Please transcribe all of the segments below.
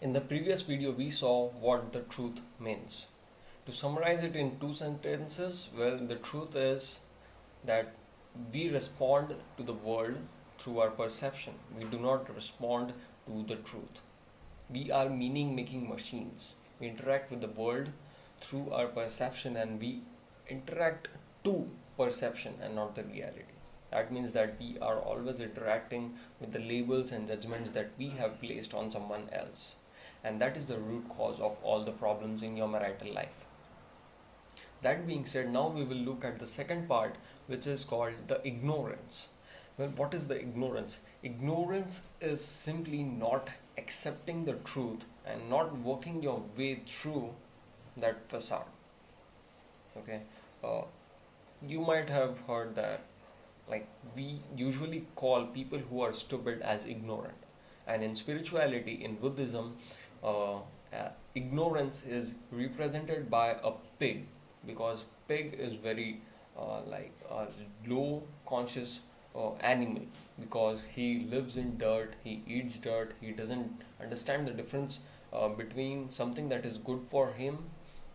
In the previous video, we saw what the truth means. To summarize it in two sentences, well, the truth is that we respond to the world through our perception. We do not respond to the truth. We are meaning making machines. We interact with the world through our perception and we interact to perception and not the reality. That means that we are always interacting with the labels and judgments that we have placed on someone else. And that is the root cause of all the problems in your marital life. That being said, now we will look at the second part, which is called the ignorance. Well, what is the ignorance? Ignorance is simply not accepting the truth and not working your way through that facade. Okay, uh, you might have heard that, like, we usually call people who are stupid as ignorant, and in spirituality, in Buddhism, ignorance is represented by a pig, because pig is very like a low conscious animal, because he lives in dirt, he eats dirt, he doesn't understand the difference between something that is good for him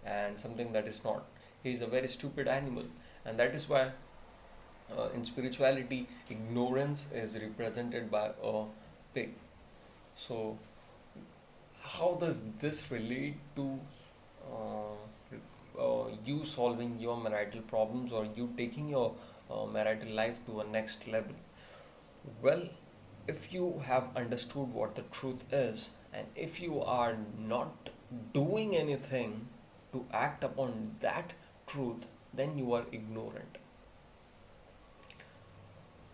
and something that is not. He is a very stupid animal, and that is why in spirituality ignorance is represented by a pig. So how does this relate to you solving your marital problems or you taking your marital life to a next level? Well, if you have understood what the truth is, and if you are not doing anything to act upon that truth, then you are ignorant.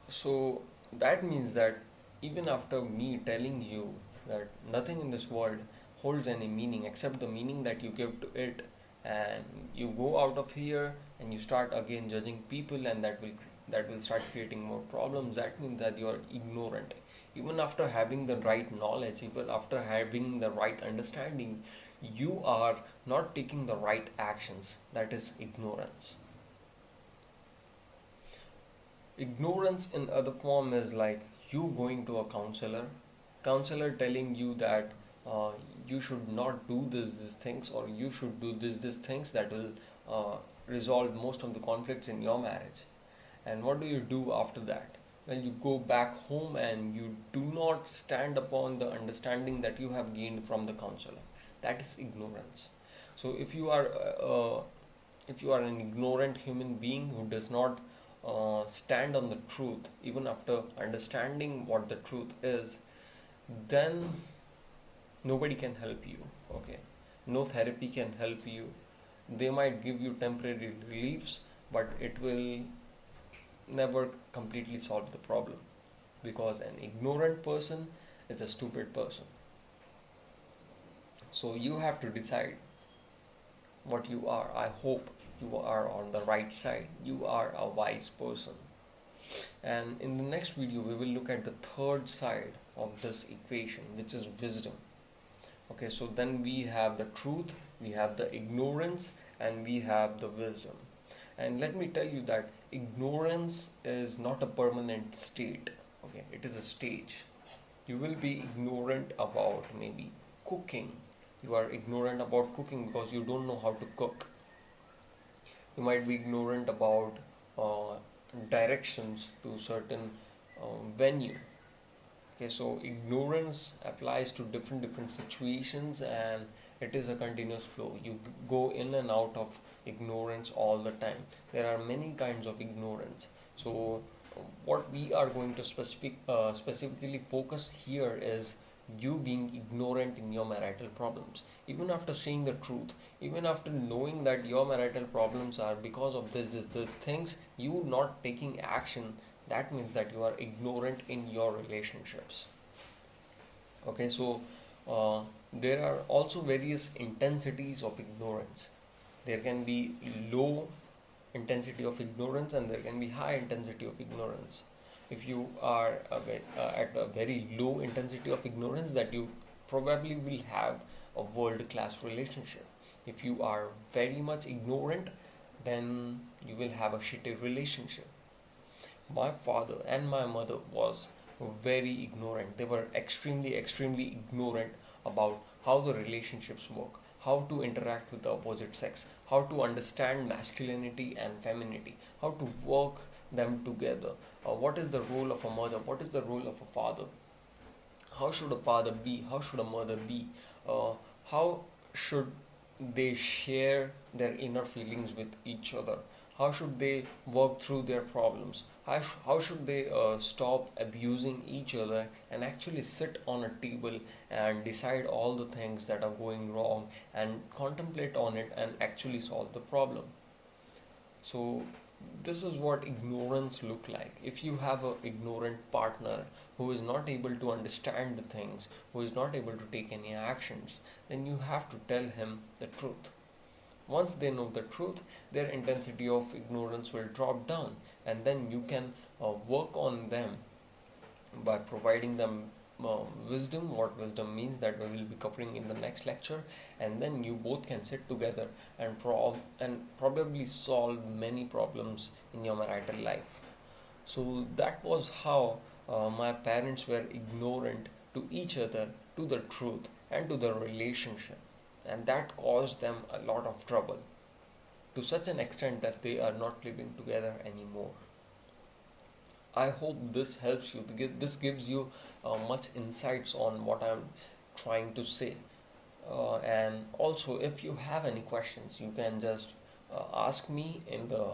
So that means that even after me telling you that nothing in this world holds any meaning except the meaning that you give to it, and you go out of here and you start again judging people, and that will start creating more problems, that means that you are ignorant. Even after having the right knowledge, even after having the right understanding, you are not taking the right actions. That is ignorance. Ignorance in other form is like you going to a counselor telling you that you should not do this things, or you should do this things that will resolve most of the conflicts in your marriage. And what do you do after that? Well, you go back home and you do not stand upon the understanding that you have gained from the counselor. That is ignorance. So if you are an ignorant human being who does not stand on the truth even after understanding what the truth is, then nobody can help you. Okay, no therapy can help you. They might give you temporary reliefs, but it will never completely solve the problem, because an ignorant person is a stupid person. So you have to decide what you are. I hope you are on the right side. You are a wise person. And in the next video, we will look at the third side of this equation, which is wisdom. Okay, so then we have the truth, we have the ignorance, and we have the wisdom. And let me tell you that ignorance is not a permanent state. Okay, it is a stage. You will be ignorant about maybe cooking. You are ignorant about cooking because you don't know how to cook. You might be ignorant about uh, directions to certain venue. Okay, so ignorance applies to different situations, and it is a continuous flow. You go in and out of ignorance all the time. There are many kinds of ignorance. So what we are going to specifically focus here is you being ignorant in your marital problems. Even after seeing the truth, even after knowing that your marital problems are because of this things, you not taking action, that means that you are ignorant in your relationships. Okay, so there are also various intensities of ignorance. There can be low intensity of ignorance and there can be high intensity of ignorance. If you are at a very low intensity of ignorance, that you probably will have a world class relationship. If you are very much ignorant, then you will have a shitty relationship. My father and my mother was very ignorant. They were extremely ignorant about how the relationships work, how to interact with the opposite sex, how to understand masculinity and femininity, how to work them together, what is the role of a mother, what is the role of a father, how should a father be, how should a mother be, uh, how should they share their inner feelings with each other, how should they work through their problems, how should they stop abusing each other and actually sit on a table and decide all the things that are going wrong and contemplate on it and actually solve the problem. So this is what ignorance look like. If you have a ignorant partner who is not able to understand the things, who is not able to take any actions, then you have to tell him the truth. Once they know the truth, their intensity of ignorance will drop down, and then you can work on them by providing them wisdom. What wisdom means, that we will be covering in the next lecture, and then you both can sit together and probably solve many problems in your marital life. So that was how my parents were ignorant to each other, to the truth, and to the relationship, and that caused them a lot of trouble, to such an extent that they are not living together anymore. I hope this helps you. This gives you much insights on what I'm trying to say. And also, if you have any questions, you can just ask me in the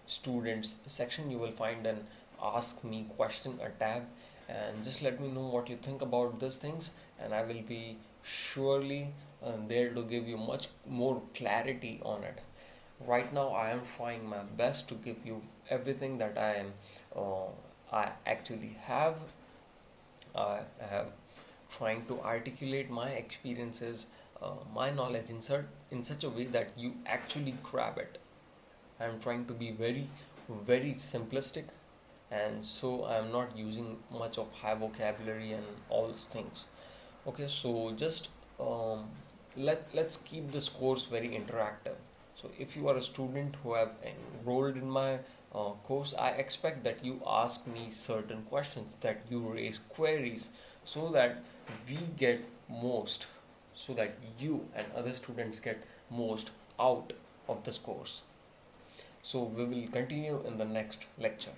students section. You will find an ask me question, a tab, and just let me know what you think about these things, and I will be surely there to give you much more clarity on it. Right now, I am trying my best to give you everything that uh, I actually have. I have trying to articulate my experiences, my knowledge in such a way that you actually grab it. I'm trying to be very, very simplistic, and so I'm not using much of high vocabulary and all those things. Okay, so just um, let's keep this course very interactive. So if you are a student who have enrolled in my course, I expect that you ask me certain questions, that you raise queries, so that we get most, so that you and other students get most out of this course. So we will continue in the next lecture.